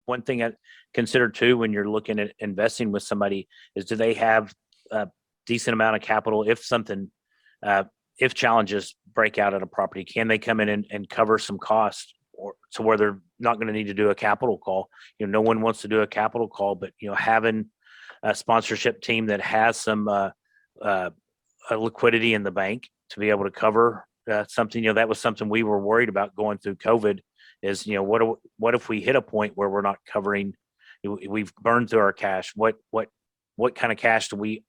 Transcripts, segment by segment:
one thing I consider too when you're looking at investing with somebody is, do they have a decent amount of capital if something, uh, if challenges break out at a property? Can they come in and cover some costs, or to where they're not going to need to do a capital call? No one wants to do a capital call, but having a sponsorship team that has some uh, liquidity in the bank to be able to cover something. That was something we were worried about going through COVID. Is what if we hit a point where we're not covering? We've burned through our cash. What kind of cash do we,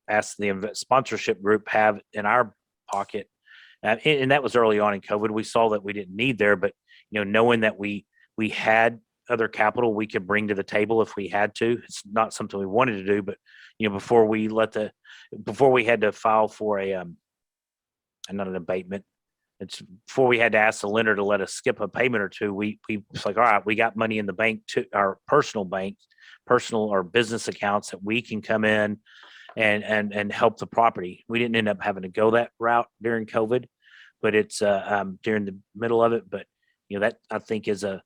ask the sponsorship group, have in our pocket? And that was early on in COVID. We saw that we didn't need there, but knowing that we had other capital we could bring to the table if we had to. It's not something we wanted to do, but before we had to file for a not an abatement. It's before we had to ask the lender to let us skip a payment or two. We it's like, all right, we got money in the bank, to our personal bank, personal or business accounts, that we can come in and help the property. We didn't end up having to go that route during COVID, but it's during the middle of it. But that, I think, is uh,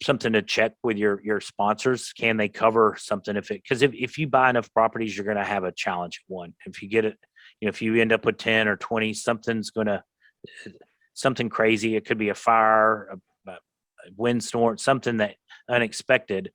something to check with your sponsors. Can they cover something? If you buy enough properties, you're going to have a challenge at one. If you get it, if you end up with 10 or 20, something crazy. It could be a fire, a windstorm, something that unexpected.